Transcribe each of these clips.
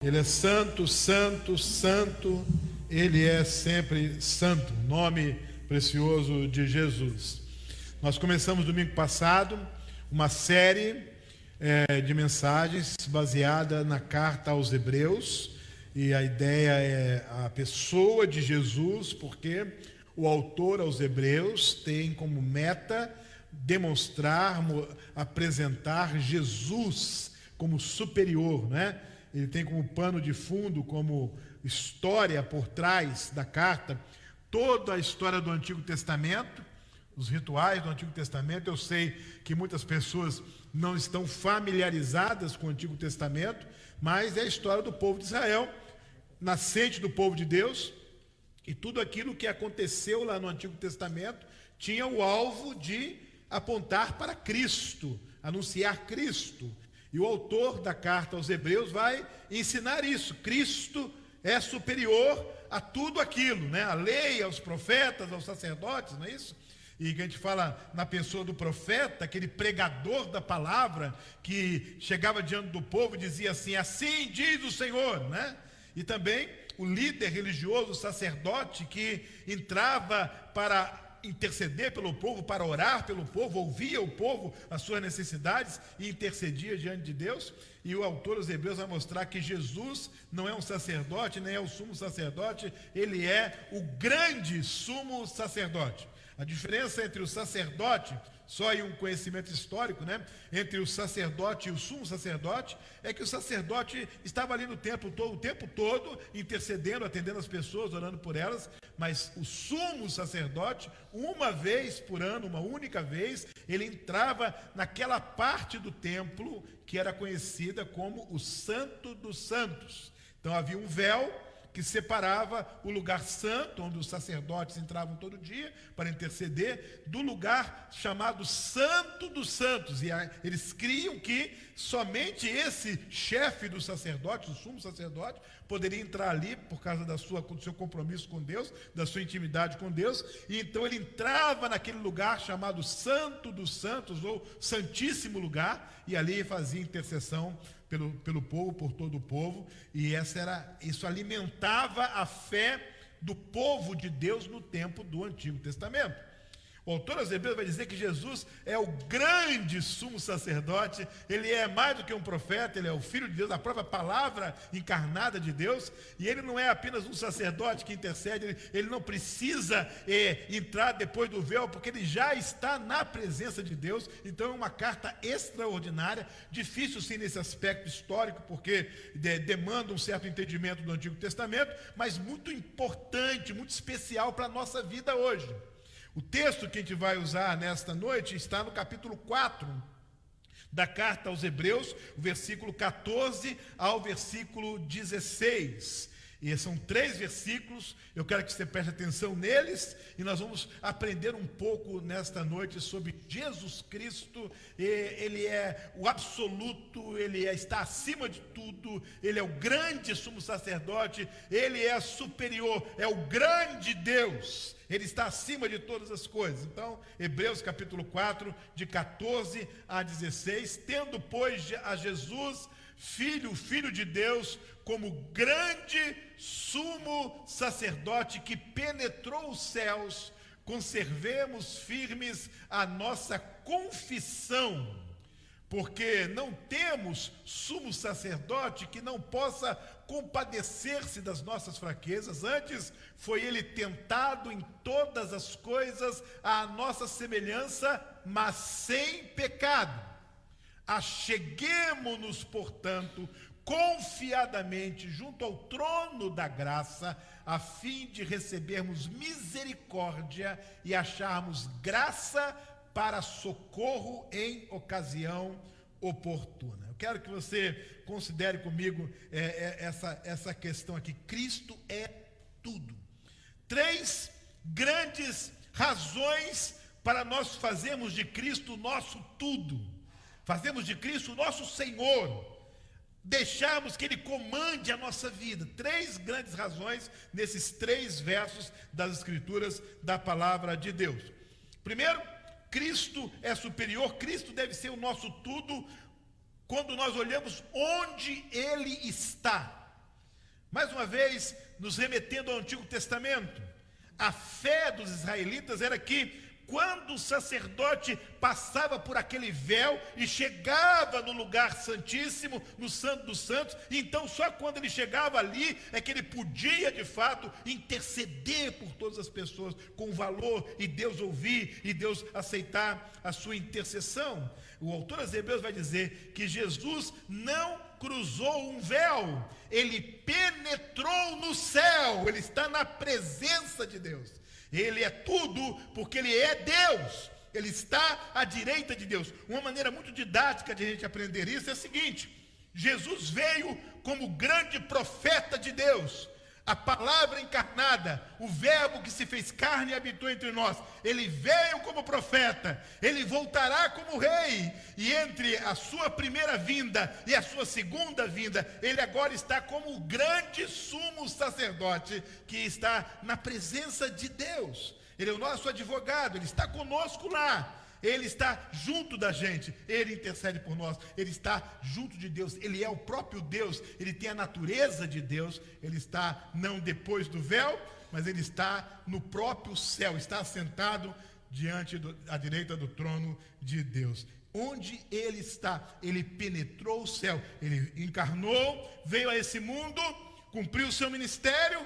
Ele é santo, santo, santo, ele é sempre santo, nome precioso de Jesus. Nós começamos domingo passado uma série de mensagens baseada na carta aos Hebreus, e a ideia é a pessoa de Jesus, porque o autor aos Hebreus tem como meta demonstrar, apresentar Jesus como superior, né? Ele tem como pano de fundo, como história por trás da carta, toda a história do Antigo Testamento, os rituais do Antigo Testamento. Eu sei que muitas pessoas não estão familiarizadas com o Antigo Testamento, mas é a história do povo de Israel, nascente do povo de Deus, e tudo aquilo que aconteceu lá no Antigo Testamento tinha o alvo de apontar para Cristo, anunciar Cristo. E o autor da carta aos Hebreus vai ensinar isso. Cristo é superior a tudo aquilo, né? A lei, aos profetas, aos sacerdotes, não é isso? E que a gente fala na pessoa do profeta, aquele pregador da palavra que chegava diante do povo e dizia assim: assim diz o Senhor, né? E também o líder religioso, o sacerdote, que entrava para interceder pelo povo, para orar pelo povo, ouvia o povo, as suas necessidades e intercedia diante de Deus. E o autor dos Hebreus vai mostrar que Jesus não é um sacerdote, nem é o sumo sacerdote, ele é o grande sumo sacerdote. A diferença entre o sacerdote, só aí um conhecimento histórico, né? Entre o sacerdote e o sumo sacerdote, é que o sacerdote estava ali no templo todo, o tempo todo, intercedendo, atendendo as pessoas, orando por elas, mas o sumo sacerdote, uma vez por ano, uma única vez, ele entrava naquela parte do templo que era conhecida como o Santo dos Santos. Então havia um véu que separava o lugar santo, onde os sacerdotes entravam todo dia para interceder, do lugar chamado Santo dos Santos. E eles criam que somente esse chefe dos sacerdotes, o sumo sacerdote, poderia entrar ali por causa do seu compromisso com Deus, da sua intimidade com Deus. E então ele entrava naquele lugar chamado Santo dos Santos, ou Santíssimo Lugar, e ali fazia intercessão pelo povo, por todo o povo, e isso alimentava a fé do povo de Deus no tempo do Antigo Testamento. O autor aos Hebreus vai dizer que Jesus é o grande sumo sacerdote, ele é mais do que um profeta, ele é o Filho de Deus, a própria palavra encarnada de Deus, e ele não é apenas um sacerdote que intercede, ele não precisa entrar depois do véu, porque ele já está na presença de Deus. Então é uma carta extraordinária, difícil sim nesse aspecto histórico, porque demanda um certo entendimento do Antigo Testamento, mas muito importante, muito especial para a nossa vida hoje. O texto que a gente vai usar nesta noite está no capítulo 4 da carta aos Hebreus, o versículo 14 ao versículo 16. E são 3 versículos, eu quero que você preste atenção neles, e nós vamos aprender um pouco nesta noite sobre Jesus Cristo. Ele é o absoluto, está acima de tudo, ele é o grande sumo sacerdote, ele é superior, é o grande Deus, ele está acima de todas as coisas. Então, Hebreus capítulo 4, de 14 a 16, tendo pois a Jesus, Filho de Deus, como grande sumo sacerdote que penetrou os céus, conservemos firmes a nossa confissão, porque não temos sumo sacerdote que não possa compadecer-se das nossas fraquezas. Antes foi ele tentado em todas as coisas à nossa semelhança, mas sem pecado. Acheguemo-nos, portanto, confiadamente junto ao trono da graça, a fim de recebermos misericórdia e acharmos graça para socorro em ocasião oportuna. Eu quero que você considere comigo essa questão aqui. Cristo é tudo. 3 grandes razões para nós fazermos de Cristo o nosso tudo. Fazemos de Cristo o nosso Senhor, deixarmos que Ele comande a nossa vida. 3 grandes razões nesses 3 versos das Escrituras da Palavra de Deus. Primeiro, Cristo é superior, Cristo deve ser o nosso tudo quando nós olhamos onde Ele está. Mais uma vez, nos remetendo ao Antigo Testamento, a fé dos israelitas era que quando o sacerdote passava por aquele véu e chegava no lugar santíssimo, no Santo dos Santos, então só quando ele chegava ali é que ele podia de fato interceder por todas as pessoas com valor, e Deus ouvir e Deus aceitar a sua intercessão. O autor aos Hebreus vai dizer que Jesus não cruzou um véu, ele penetrou no céu, ele está na presença de Deus. Ele é tudo porque ele é Deus, ele está à direita de Deus. Uma maneira muito didática de a gente aprender isso é a seguinte: Jesus veio como grande profeta de Deus, a palavra encarnada, o verbo que se fez carne e habitou entre nós. Ele veio como profeta, ele voltará como rei, e entre a sua primeira vinda e a sua segunda vinda, ele agora está como o grande sumo sacerdote que está na presença de Deus. Ele é o nosso advogado, ele está conosco lá. Ele está junto da gente, ele intercede por nós, ele está junto de Deus, ele é o próprio Deus, ele tem a natureza de Deus, ele está não depois do véu, mas ele está no próprio céu, está assentado à direita do trono de Deus. Onde ele está? Ele penetrou o céu, ele encarnou, veio a esse mundo, cumpriu o seu ministério,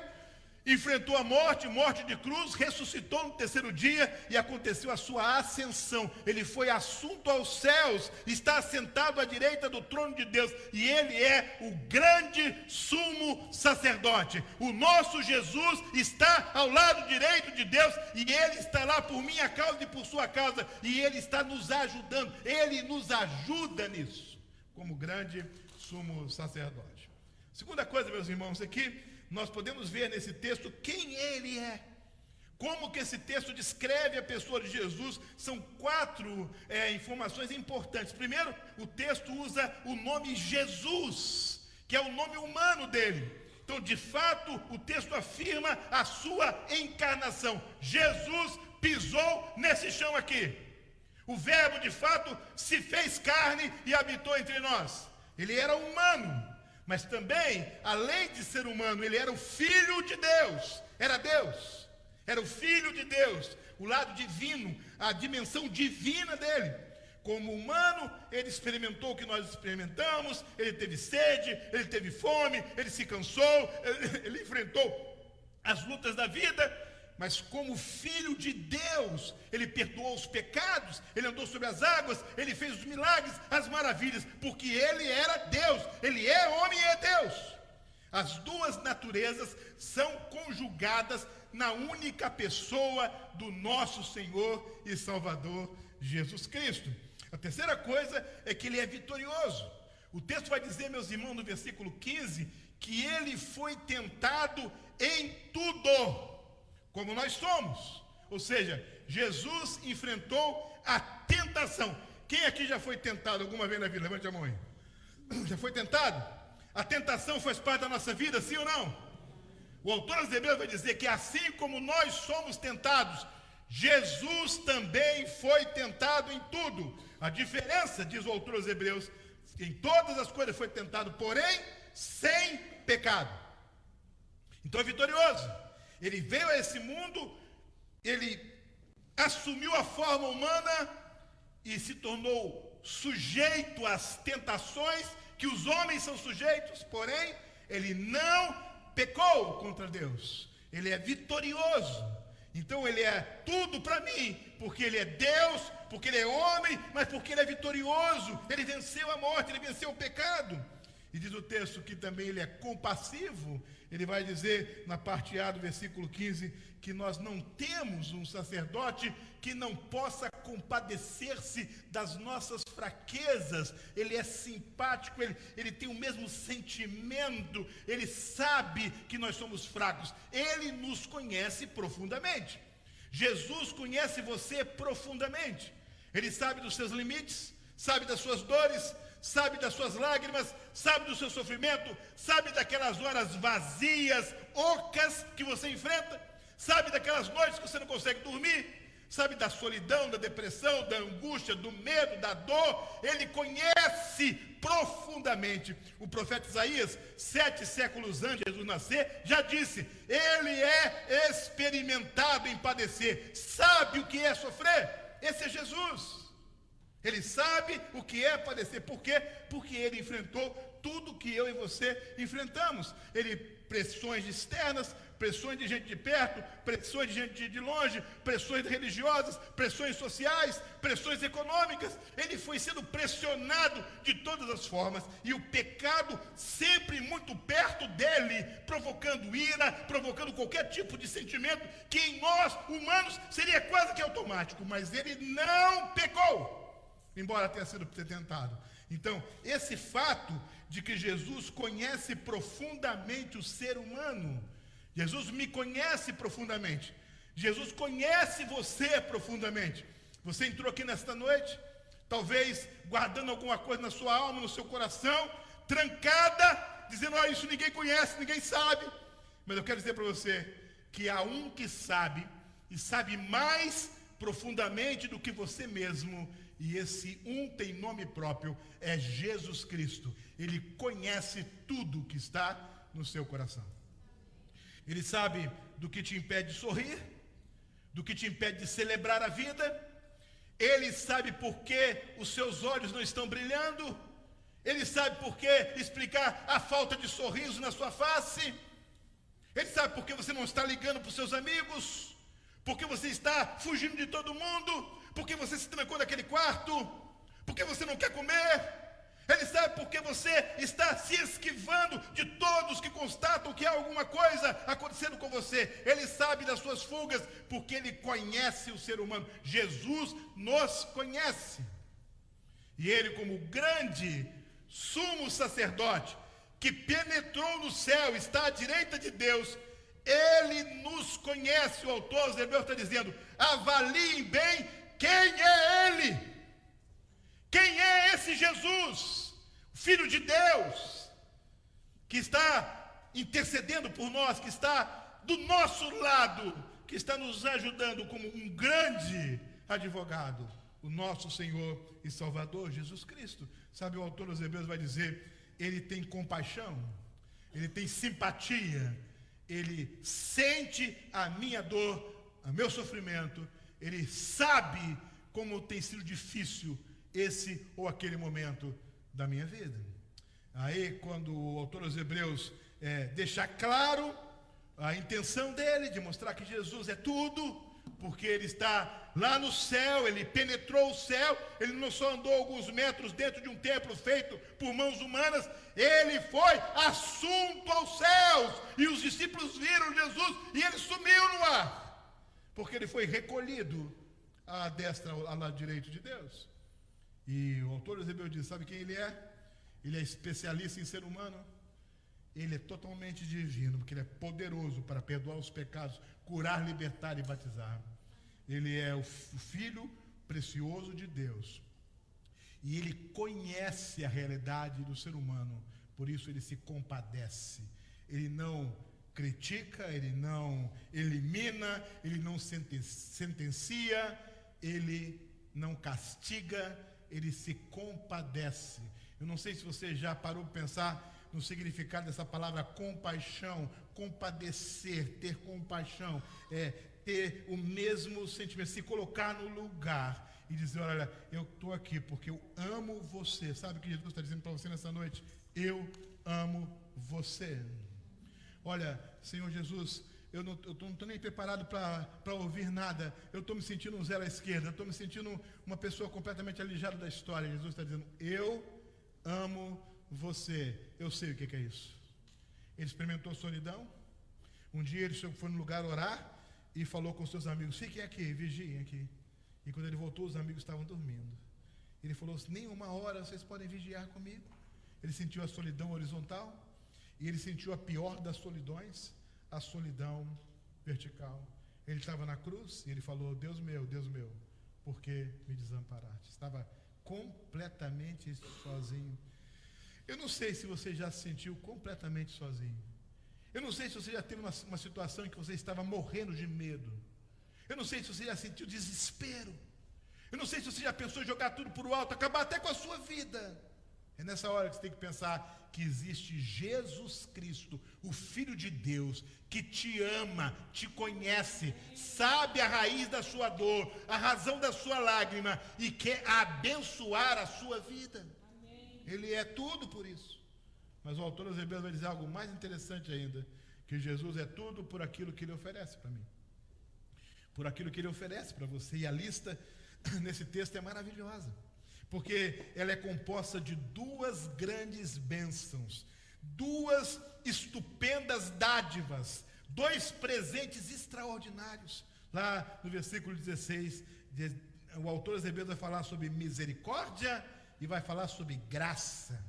enfrentou a morte de cruz, ressuscitou no terceiro dia e aconteceu a sua ascensão. Ele foi assunto aos céus, está assentado à direita do trono de Deus, e ele é o grande sumo sacerdote. O nosso Jesus está ao lado direito de Deus, e ele está lá por minha causa e por sua causa, e ele está nos ajudando, ele nos ajuda nisso, como grande sumo sacerdote. Segunda coisa, meus irmãos, aqui nós podemos ver nesse texto quem ele é. Como que esse texto descreve a pessoa de Jesus? São quatro informações importantes. Primeiro, o texto usa o nome Jesus, que é o nome humano dele. Então, de fato, o texto afirma a sua encarnação. Jesus pisou nesse chão aqui. O verbo, de fato, se fez carne e habitou entre nós. Ele era humano, mas também, além de ser humano, ele era o Filho de Deus. Era Deus, era o Filho de Deus, o lado divino, a dimensão divina dele. Como humano, ele experimentou o que nós experimentamos, ele teve sede, ele teve fome, ele se cansou, ele enfrentou as lutas da vida. Mas como Filho de Deus, ele perdoou os pecados, ele andou sobre as águas, ele fez os milagres, as maravilhas, porque ele era Deus, ele é homem e é Deus. As duas naturezas são conjugadas na única pessoa do nosso Senhor e Salvador Jesus Cristo. A terceira coisa é que ele é vitorioso. O texto vai dizer, meus irmãos, no versículo 15, que ele foi tentado em tudo, como nós somos. Ou seja, Jesus enfrentou a tentação. Quem aqui já foi tentado alguma vez na vida? Levante a mão aí. Já foi tentado? A tentação faz parte da nossa vida, sim ou não? O autor aos Hebreus vai dizer que assim como nós somos tentados, Jesus também foi tentado em tudo. A diferença, diz o autor aos Hebreus, em todas as coisas foi tentado, porém sem pecado. Então é vitorioso. Ele veio a esse mundo, ele assumiu a forma humana e se tornou sujeito às tentações que os homens são sujeitos, porém, ele não pecou contra Deus. Ele é vitorioso. Então ele é tudo para mim, porque ele é Deus, porque ele é homem, mas porque ele é vitorioso. Ele venceu a morte, ele venceu o pecado. E diz o texto que também ele é compassivo. Ele vai dizer na parte A do versículo 15 que nós não temos um sacerdote que não possa compadecer-se das nossas fraquezas. Ele é simpático, ele tem o mesmo sentimento, ele sabe que nós somos fracos, ele nos conhece profundamente. Jesus conhece você profundamente, ele sabe dos seus limites, sabe das suas dores, sabe das suas lágrimas, sabe do seu sofrimento, sabe daquelas horas vazias, ocas que você enfrenta, sabe daquelas noites que você não consegue dormir, sabe da solidão, da depressão, da angústia, do medo, da dor. Ele conhece profundamente. O profeta Isaías, 7 séculos antes de Jesus nascer, já disse: ele é experimentado em padecer, sabe o que é sofrer. Esse é Jesus. Ele sabe o que é padecer. Por quê? Porque ele enfrentou tudo que eu e você enfrentamos. Pressões externas, pressões de gente de perto, pressões de gente de longe, pressões religiosas, pressões sociais, pressões econômicas. Ele foi sendo pressionado de todas as formas, e o pecado sempre muito perto dele, provocando ira, provocando qualquer tipo de sentimento que em nós, humanos, seria quase que automático. Mas ele não pecou, embora tenha sido tentado. Então, esse fato de que Jesus conhece profundamente o ser humano, Jesus me conhece profundamente, Jesus conhece você profundamente. Você entrou aqui nesta noite, talvez guardando alguma coisa na sua alma, no seu coração, trancada, dizendo: olha, isso ninguém conhece, ninguém sabe. Mas eu quero dizer para você que há um que sabe, e sabe mais profundamente do que você mesmo, e esse um tem nome próprio, é Jesus Cristo. Ele conhece tudo que está no seu coração. Ele sabe do que te impede de sorrir, do que te impede de celebrar a vida. Ele sabe por que os seus olhos não estão brilhando. Ele sabe por que explicar a falta de sorriso na sua face. Ele sabe por que você não está ligando para os seus amigos, porque você está fugindo de todo mundo, porque você se trancou naquele quarto, porque você não quer comer. Ele sabe porque você está se esquivando de todos que constatam que há alguma coisa acontecendo com você. Ele sabe das suas fugas, porque ele conhece o ser humano. Jesus nos conhece. E ele, como grande sumo sacerdote, que penetrou no céu, está à direita de Deus, ele nos conhece. O autor dos Hebreus está dizendo: avaliem bem quem é ele. Quem é esse Jesus, Filho de Deus, que está intercedendo por nós, que está do nosso lado, que está nos ajudando como um grande advogado, o nosso Senhor e Salvador, Jesus Cristo. Sabe, o autor dos Hebreus vai dizer: ele tem compaixão, ele tem simpatia, ele sente a minha dor, o meu sofrimento, ele sabe como tem sido difícil esse ou aquele momento da minha vida. Aí, quando o autor dos Hebreus deixa claro a intenção dele de mostrar que Jesus é tudo, porque ele está lá no céu, ele penetrou o céu, ele não só andou alguns metros dentro de um templo feito por mãos humanas, ele foi assunto aos céus, e os discípulos viram Jesus, e ele sumiu no ar, porque ele foi recolhido à destra, ao lado direito de Deus. E o autor dos Hebreus diz: sabe quem ele é? Ele é especialista em ser humano. Ele é totalmente divino, porque ele é poderoso para perdoar os pecados, curar, libertar e batizar. Ele é o Filho precioso de Deus. E ele conhece a realidade do ser humano, por isso ele se compadece. Ele não critica, ele não elimina, ele não sentencia, ele não castiga, ele se compadece. Eu não sei se você já parou para pensar no significado dessa palavra compaixão. Compadecer, ter compaixão, ter o mesmo sentimento, se colocar no lugar e dizer: olha, eu estou aqui porque eu amo você. Sabe o que Jesus está dizendo para você nessa noite? Eu amo você. Olha, Senhor Jesus, eu não estou nem preparado para ouvir nada. Eu estou me sentindo um zero à esquerda. Eu estou me sentindo uma pessoa completamente alijada da história. Jesus está dizendo: eu amo você. Eu sei o que é isso. Ele experimentou solidão. Um dia ele foi no lugar orar e falou com seus amigos: fiquem aqui, vigiem aqui. E quando ele voltou, os amigos estavam dormindo. Ele falou: nem uma hora vocês podem vigiar comigo. Ele sentiu a solidão horizontal, e ele sentiu a pior das solidões, a solidão vertical. Ele estava na cruz e ele falou: Deus meu, por que me desamparaste? Estava completamente sozinho. Eu não sei se você já se sentiu completamente sozinho. Eu não sei se você já teve uma situação em que você estava morrendo de medo. Eu não sei se você já sentiu desespero. Eu não sei se você já pensou em jogar tudo por alto, acabar até com a sua vida. É nessa hora que você tem que pensar que existe Jesus Cristo, o Filho de Deus, que te ama, te conhece, sabe a raiz da sua dor, a razão da sua lágrima e quer abençoar a sua vida. Ele é tudo por isso. Mas o autor aos Hebreus vai dizer algo mais interessante ainda, que Jesus é tudo por aquilo que Ele oferece para mim, por aquilo que Ele oferece para você. E a lista nesse texto é maravilhosa, porque ela é composta de duas grandes bênçãos, duas estupendas dádivas, dois presentes extraordinários. Lá no versículo 16, o autor aos Hebreus vai falar sobre misericórdia e vai falar sobre graça.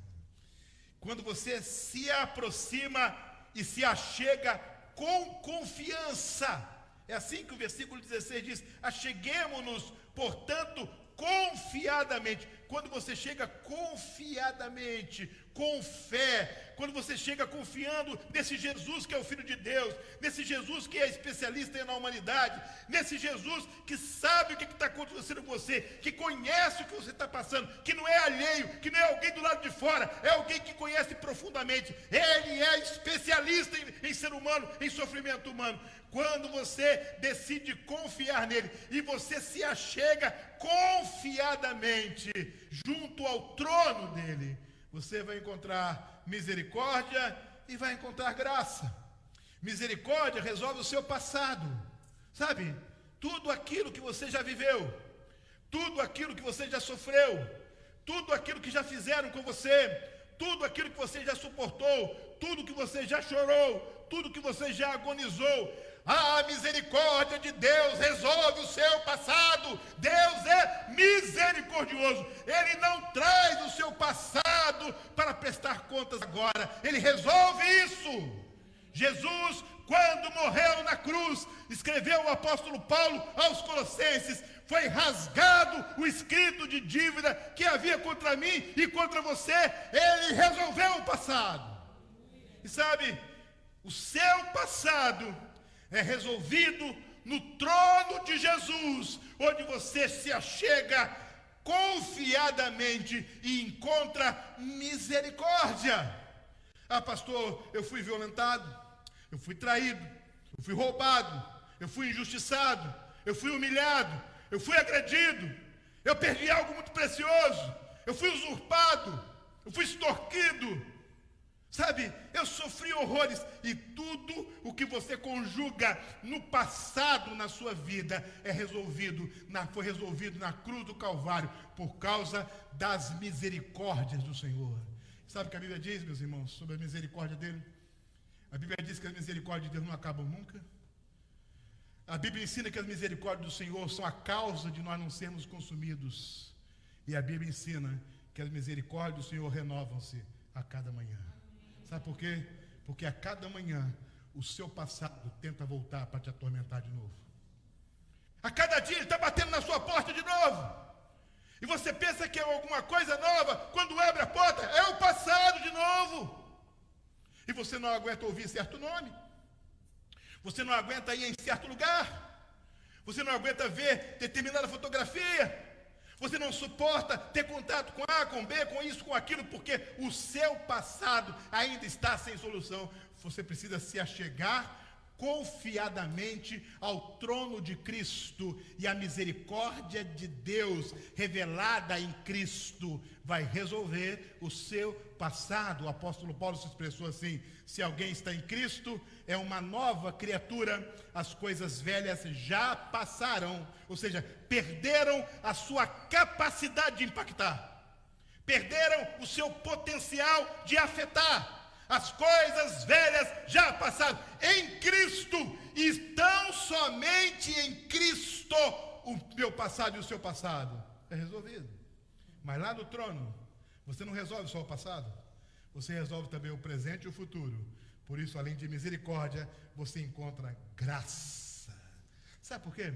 Quando você se aproxima e se achega com confiança, é assim que o versículo 16 diz: acheguemo-nos, portanto, confiadamente. Quando você chega confiadamente, com fé, quando você chega confiando nesse Jesus que é o Filho de Deus, nesse Jesus que é especialista na humanidade, nesse Jesus que sabe o que está acontecendo com você, que conhece o que você está passando, que não é alheio, que não é alguém do lado de fora, é alguém que conhece profundamente. Ele é especialista em ser humano, em sofrimento humano. Quando você decide confiar nele e você se achega confiadamente junto ao trono dele, você vai encontrar misericórdia e vai encontrar graça. Misericórdia resolve o seu passado, sabe? Tudo aquilo que você já viveu, tudo aquilo que você já sofreu, tudo aquilo que já fizeram com você, tudo aquilo que você já suportou, tudo que você já chorou, tudo que você já agonizou. A misericórdia de Deus resolve o seu passado. Deus é misericordioso. Ele não traz o seu passado para prestar contas agora. Ele resolve isso. Jesus, quando morreu na cruz, escreveu o apóstolo Paulo aos Colossenses: foi rasgado o escrito de dívida que havia contra mim e contra você. Ele resolveu o passado. E sabe, o seu passado é resolvido no trono de Jesus, onde você se achega confiadamente e encontra misericórdia. Ah, pastor, eu fui violentado, eu fui traído, eu fui roubado, eu fui injustiçado, eu fui humilhado, eu fui agredido, eu perdi algo muito precioso, eu fui usurpado, eu fui extorquido. Sabe, eu sofri horrores, e tudo o que você conjuga no passado na sua vida foi resolvido na cruz do Calvário, por causa das misericórdias do Senhor. Sabe o que a Bíblia diz, meus irmãos, sobre a misericórdia dele? A Bíblia diz que as misericórdias de Deus não acabam nunca. A Bíblia ensina que as misericórdias do Senhor são a causa de nós não sermos consumidos. E a Bíblia ensina que as misericórdias do Senhor renovam-se a cada manhã. Sabe por quê? Porque a cada manhã o seu passado tenta voltar para te atormentar de novo. A cada dia ele está batendo na sua porta de novo. E você pensa que é alguma coisa nova, quando abre a porta, é o passado de novo. E você não aguenta ouvir certo nome. Você não aguenta ir em certo lugar. Você não aguenta ver determinada fotografia. Você não suporta ter contato com A, com B, com isso, com aquilo, porque o seu passado ainda está sem solução. Você precisa se achegar confiadamente ao trono de Cristo, e a misericórdia de Deus revelada em Cristo vai resolver o seu passado. O apóstolo Paulo se expressou assim: se alguém está em Cristo, é uma nova criatura, as coisas velhas já passaram. Ou seja, perderam a sua capacidade de impactar, perderam o seu potencial de afetar. As coisas velhas já passaram. Em Cristo, estão somente em Cristo o meu passado e o seu passado. É resolvido. Mas lá no trono, você não resolve só o passado, você resolve também o presente e o futuro. Por isso, além de misericórdia, você encontra graça. Sabe por quê?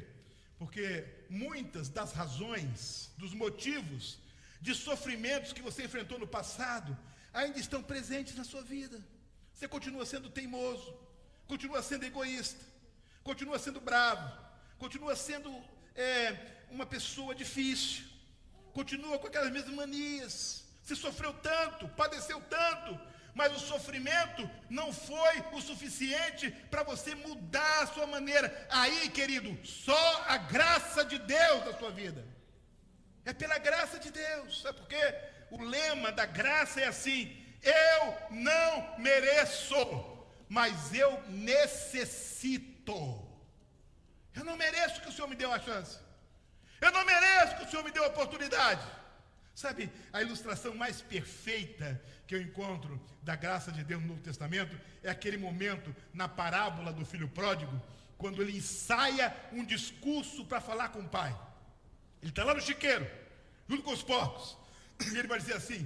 Porque muitas das razões, dos motivos de sofrimentos que você enfrentou no passado ainda estão presentes na sua vida. Você continua sendo teimoso, continua sendo egoísta, continua sendo bravo, continua sendo uma pessoa difícil, continua com aquelas mesmas manias, Você sofreu tanto, padeceu tanto, mas o sofrimento não foi o suficiente para você mudar a sua maneira. Aí, querido, só a graça de Deus na sua vida. É pela graça de Deus. Sabe por quê? O lema da graça é assim: eu não mereço, mas eu necessito. Eu não mereço que o Senhor me dê uma chance. Eu não mereço que o Senhor me dê uma oportunidade. Sabe, a ilustração mais perfeita que eu encontro da graça de Deus no Novo Testamento é aquele momento na parábola do filho pródigo, quando ele ensaia um discurso para falar com o pai. Ele está lá no chiqueiro, junto com os porcos, e ele vai dizer assim: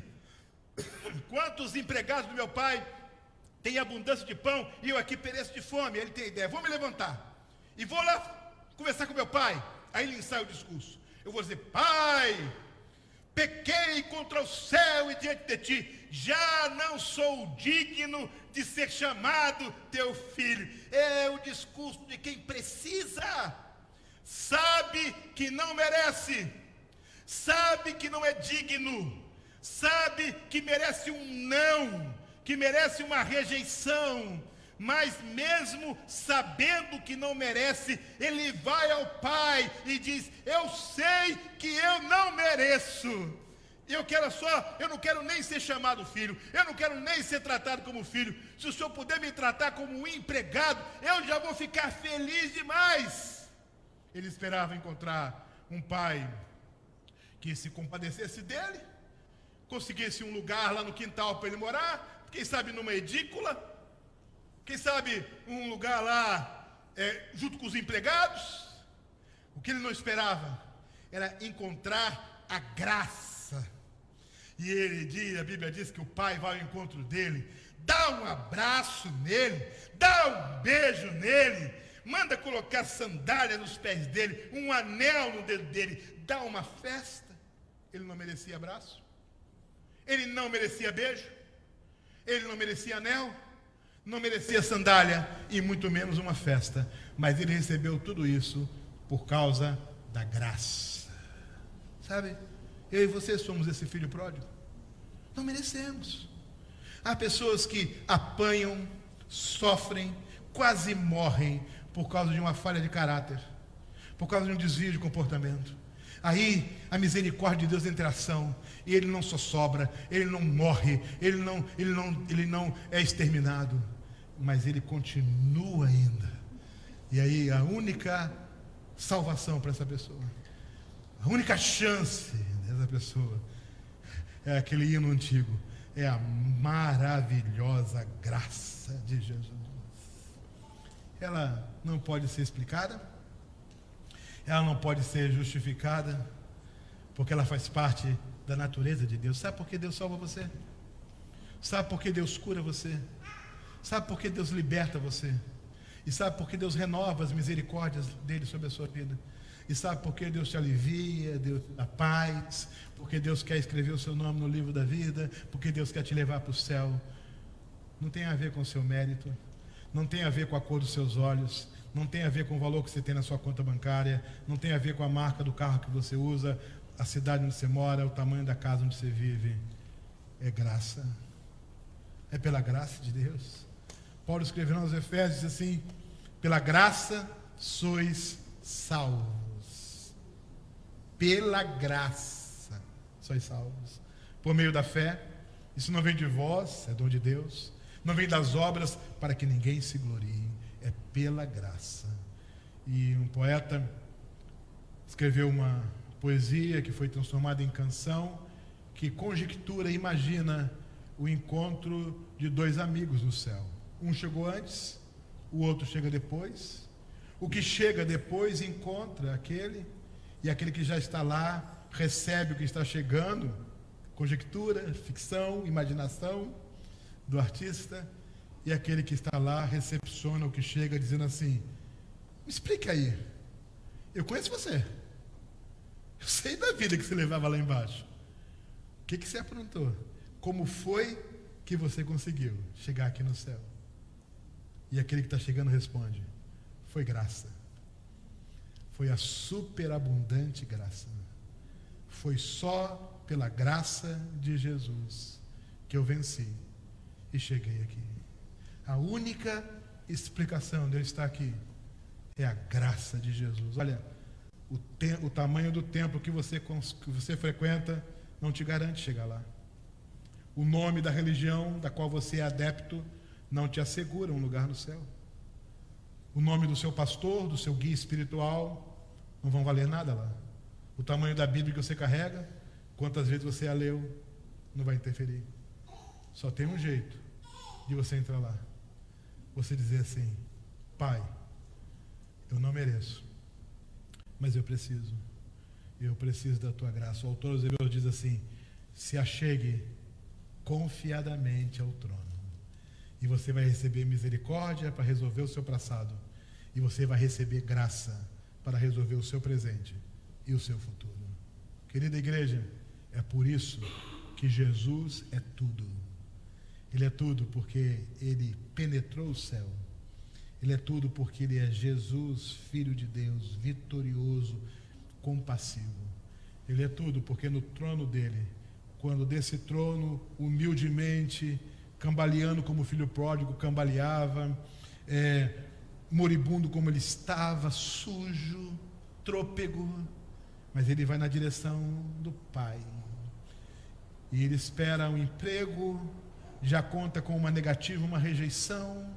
quantos empregados do meu pai têm abundância de pão e eu aqui pereço de fome? Ele tem a ideia: vou me levantar e vou lá conversar com meu pai. Aí ele ensaia o discurso. Eu vou dizer: pai, pequei contra o céu e diante de ti, já não sou digno de ser chamado teu filho. É o discurso de quem precisa, sabe que não merece, sabe que não é digno, sabe que merece um não, que merece uma rejeição, mas mesmo sabendo que não merece, ele vai ao pai e diz: eu sei que eu não mereço, eu não quero nem ser chamado filho, eu não quero nem ser tratado como filho. Se o Senhor puder me tratar como um empregado, eu já vou ficar feliz demais. Ele esperava encontrar um pai que se compadecesse dele, conseguisse um lugar lá no quintal para ele morar, quem sabe numa edícula, quem sabe um lugar lá junto com os empregados. O que ele não esperava era encontrar a graça. E a Bíblia diz que o pai vai ao encontro dele, dá um abraço nele, dá um beijo nele, manda colocar sandália nos pés dele, um anel no dedo dele, dá uma festa. Ele não merecia abraço, ele não merecia beijo, ele não merecia anel, não merecia sandália e muito menos uma festa, mas ele recebeu tudo isso por causa da graça. Sabe, eu e você somos esse filho pródigo. Não merecemos. Há pessoas que apanham, sofrem, quase morrem por causa de uma falha de caráter, por causa de um desvio de comportamento. Aí a misericórdia de Deus entra em ação, e ele não só sobra, ele não morre, ele não é exterminado, mas ele continua ainda. E aí a única salvação para essa pessoa, a única chance dessa pessoa é aquele hino antigo: é a maravilhosa graça de Jesus. Ela não pode ser explicada, ela não pode ser justificada, porque ela faz parte da natureza de Deus. Sabe por que Deus salva você? Sabe por que Deus cura você? Sabe por que Deus liberta você? E sabe por que Deus renova as misericórdias dele sobre a sua vida? E sabe por que Deus te alivia, Deus te dá paz? Porque Deus quer escrever o seu nome no livro da vida, porque Deus quer te levar para o céu. Não tem a ver com o seu mérito, não tem a ver com a cor dos seus olhos, não tem a ver com o valor que você tem na sua conta bancária, não tem a ver com a marca do carro que você usa, a cidade onde você mora, o tamanho da casa onde você vive. É graça, é pela graça de Deus. Paulo escreveu aos Efésios, diz assim: pela graça sois salvos. Pela graça sois salvos, por meio da fé. Isso não vem de vós, é dom de Deus. Não vem das obras, para que ninguém se glorie. É pela graça. E um poeta escreveu uma poesia que foi transformada em canção, que conjectura, imagina o encontro de dois amigos no céu. Um chegou antes, o outro chega depois. O que chega depois encontra aquele, e aquele que já está lá recebe o que está chegando. Conjectura, ficção, imaginação do artista. E aquele que está lá recepciona o que chega, dizendo assim: me explica aí, eu conheço você, eu sei da vida que você levava lá embaixo, o que você aprontou, como foi que você conseguiu chegar aqui no céu? E aquele que está chegando responde: foi graça, foi a superabundante graça, foi só pela graça de Jesus que eu venci e cheguei aqui. A única explicação de eu estar aqui é a graça de Jesus. Olha, o tamanho do templo que você frequenta não te garante chegar lá. O nome da religião da qual você é adepto não te assegura um lugar no céu. O nome do seu pastor, do seu guia espiritual, não vão valer nada lá. O tamanho da Bíblia que você carrega, quantas vezes você a leu, não vai interferir. Só tem um jeito de você entrar lá. Você dizer assim: Pai, eu não mereço, mas eu preciso. Eu preciso da tua graça. O autor aos Hebreus diz assim: se achegue confiadamente ao trono, e você vai receber misericórdia para resolver o seu passado, e você vai receber graça para resolver o seu presente e o seu futuro. Querida igreja, é por isso que Jesus é tudo. Ele é tudo porque Ele penetrou o céu. Ele é tudo porque Ele é Jesus, Filho de Deus, vitorioso, compassivo. Ele é tudo porque no trono dele, quando desse trono, humildemente, cambaleando como o filho pródigo cambaleava, moribundo como ele estava, sujo, trôpego, mas ele vai na direção do Pai. E ele espera um emprego, já conta com uma negativa, uma rejeição,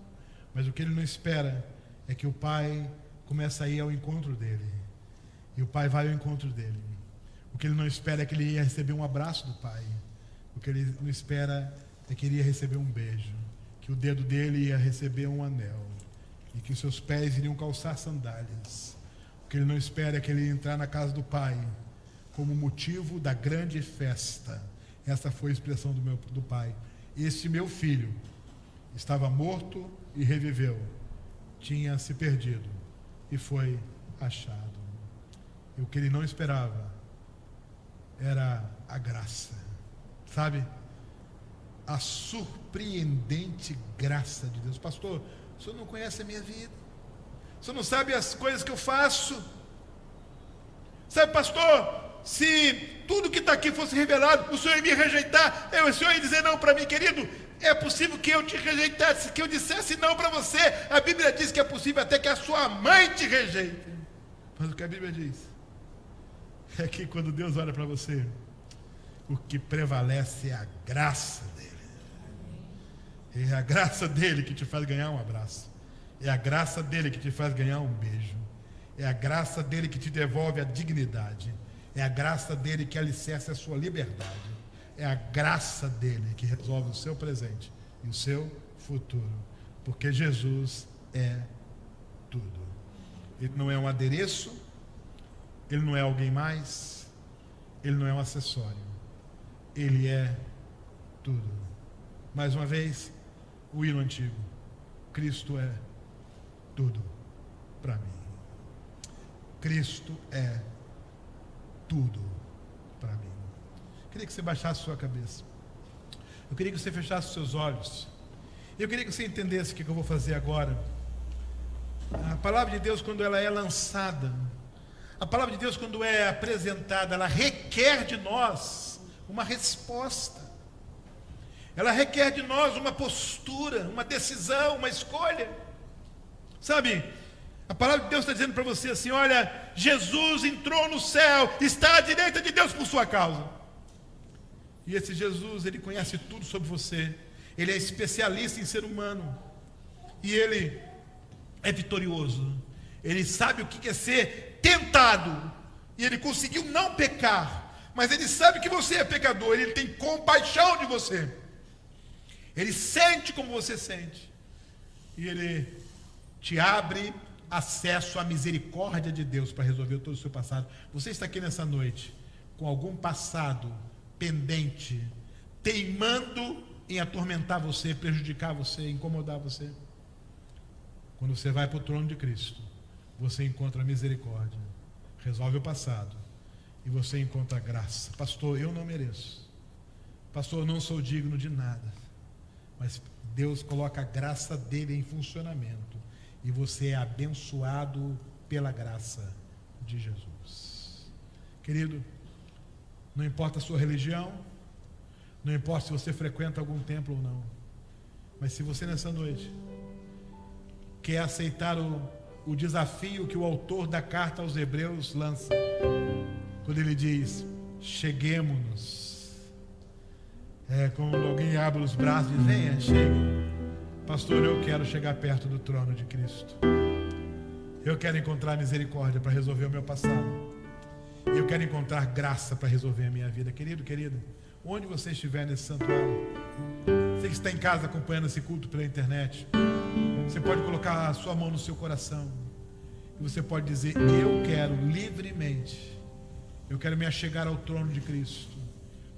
mas o que ele não espera é que o Pai comece a ir ao encontro dele. E o Pai vai ao encontro dele. O que ele não espera é que ele ia receber um abraço do Pai. O que ele não espera é que ele ia receber um beijo, que o dedo dele ia receber um anel, e que os seus pés iriam calçar sandálias. O que ele não espera é que ele ia entrar na casa do Pai como motivo da grande festa. Essa foi a expressão do Pai. Este meu filho estava morto e reviveu, tinha se perdido e foi achado. E o que ele não esperava era a graça, sabe? A surpreendente graça de Deus. Pastor, o senhor não conhece a minha vida, o senhor não sabe as coisas que eu faço. Sabe, pastor, se tudo que está aqui fosse revelado, o senhor ia me rejeitar. O senhor ia dizer não para mim, querido. É possível que eu te rejeitasse, que eu dissesse não para você. A Bíblia diz que é possível até que a sua mãe te rejeite. Mas o que a Bíblia diz é que quando Deus olha para você, o que prevalece é a graça dele. É a graça dele que te faz ganhar um abraço. É a graça dele que te faz ganhar um beijo. É a graça dele que te devolve a dignidade. É a graça dele que alicerça a sua liberdade. É a graça dele que resolve o seu presente e o seu futuro. Porque Jesus é tudo. Ele não é um adereço, ele não é alguém mais, ele não é um acessório. Ele é tudo. Mais uma vez, o hino antigo: Cristo é tudo para mim. Cristo é tudo para mim. Eu queria que você baixasse sua cabeça. Eu queria que você fechasse seus olhos. Eu queria que você entendesse o que eu vou fazer agora. A palavra de Deus, quando ela é lançada, a palavra de Deus, quando é apresentada, ela requer de nós uma resposta. Ela requer de nós uma postura, uma decisão, uma escolha. Sabe, a palavra de Deus está dizendo para você assim: olha, Jesus entrou no céu, está à direita de Deus por sua causa. E esse Jesus, ele conhece tudo sobre você. Ele é especialista em ser humano. E ele é vitorioso. Ele sabe o que é ser tentado. E ele conseguiu não pecar. Mas ele sabe que você é pecador. Ele tem compaixão de você. Ele sente como você sente. E ele te abre acesso à misericórdia de Deus para resolver todo o seu passado. Você está aqui nessa noite com algum passado pendente, teimando em atormentar você, prejudicar você, incomodar você. Quando você vai para o trono de Cristo, você encontra misericórdia, resolve o passado e você encontra graça. Pastor, eu não mereço. Pastor, eu não sou digno de nada. Mas Deus coloca a graça dele em funcionamento e você é abençoado pela graça de Jesus. Querido, Não importa a sua religião, não importa se você frequenta algum templo ou não, mas se você nessa noite quer aceitar o desafio que o autor da carta aos Hebreus lança, quando ele diz: cheguemos-nos. Quando alguém abre os braços e diz: venha, chegue. Pastor, eu quero chegar perto do trono de Cristo. Eu quero encontrar misericórdia para resolver o meu passado. E eu quero encontrar graça para resolver a minha vida. Querido, querida, onde você estiver nesse santuário, você que está em casa acompanhando esse culto pela internet, você pode colocar a sua mão no seu coração e você pode dizer: eu quero livremente, eu quero me achegar ao trono de Cristo,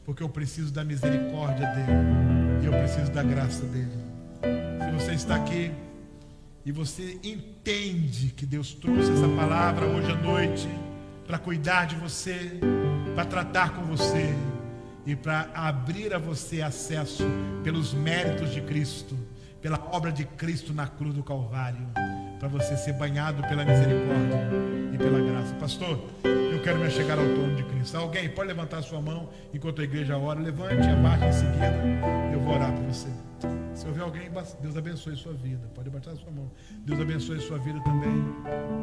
porque eu preciso da misericórdia dele e eu preciso da graça dele. Se você está aqui e você entende que Deus trouxe essa palavra hoje à noite para cuidar de você, para tratar com você e para abrir a você acesso pelos méritos de Cristo, pela obra de Cristo na cruz do Calvário, para você ser banhado pela misericórdia e pela graça. Pastor, eu quero me achegar ao trono de Cristo. Alguém pode levantar a sua mão enquanto a igreja ora? Levante e abaixe em seguida. Eu vou orar por você. Se houver alguém, Deus abençoe sua vida. Pode abaixar a sua mão. Deus abençoe sua vida também.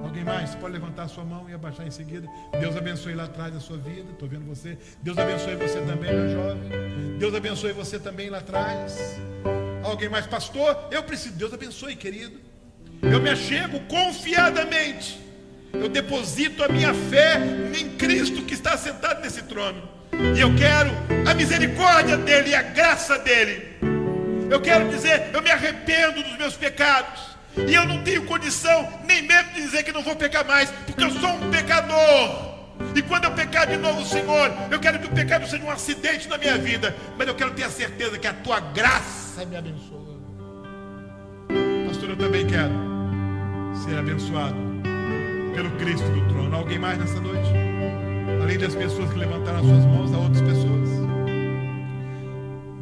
Alguém mais? Pode levantar a sua mão e abaixar em seguida. Deus abençoe lá atrás a sua vida. Estou vendo você. Deus abençoe você também, meu jovem. Deus abençoe você também lá atrás. Alguém mais? Pastor, eu preciso. Deus abençoe, querido. Eu me achego confiadamente. Eu deposito a minha fé em Cristo que está sentado nesse trono. E eu quero a misericórdia dele e a graça dele. Eu quero dizer: eu me arrependo dos meus pecados. E eu não tenho condição nem mesmo de dizer que não vou pecar mais, porque eu sou um pecador. E quando eu pecar de novo, Senhor, eu quero que o pecado seja um acidente na minha vida, mas eu quero ter a certeza que a tua graça me abençoa. Pastor, eu também quero ser abençoado pelo Cristo do trono. Alguém mais nessa noite? Além das pessoas que levantaram as suas mãos, há outras pessoas.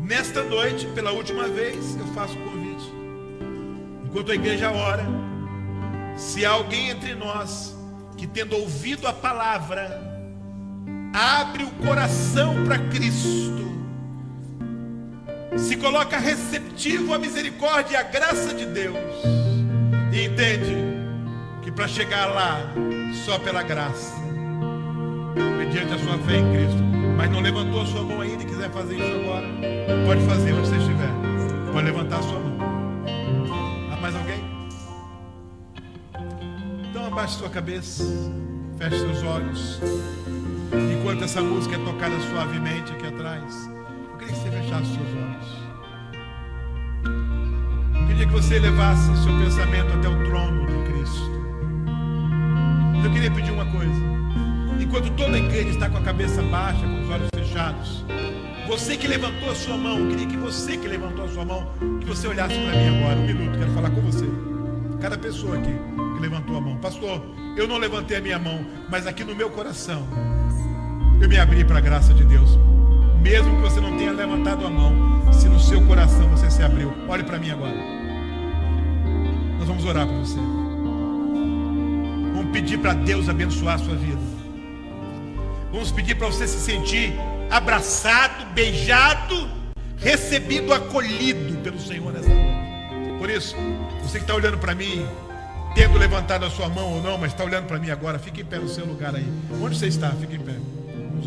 Nesta noite, pela última vez, eu faço o convite. Enquanto a igreja ora, se há alguém entre nós que, tendo ouvido a palavra, abre o coração para Cristo, se coloca receptivo à misericórdia e à graça de Deus, e entende que para chegar lá, só pela graça, mediante a sua fé em Cristo, mas não levantou a sua mão ainda e quiser fazer isso agora, pode fazer onde você estiver. Pode levantar a sua mão. Há mais alguém? Então abaixe sua cabeça, feche seus olhos. Enquanto essa música é tocada suavemente aqui atrás, eu queria que você fechasse seus olhos. Eu queria que você levasse seu pensamento até o trono de Cristo. Eu queria pedir uma coisa. Enquanto toda a igreja está com a cabeça baixa, com os olhos fechados, você que levantou a sua mão, eu queria que você que levantou a sua mão, que você olhasse para mim agora, um minuto, quero falar com você. Cada pessoa aqui que levantou a mão. Pastor, eu não levantei a minha mão, mas aqui no meu coração, eu me abri para a graça de Deus. Mesmo que você não tenha levantado a mão, se no seu coração você se abriu, olhe para mim agora. Nós vamos orar por você. Vamos pedir para Deus abençoar a sua vida. Vamos pedir para você se sentir abraçado, beijado, recebido, acolhido pelo Senhor nessa noite. Por isso, você que está olhando para mim, tendo levantado a sua mão ou não, mas está olhando para mim agora, fique em pé no seu lugar aí. Onde você está? Fique em pé.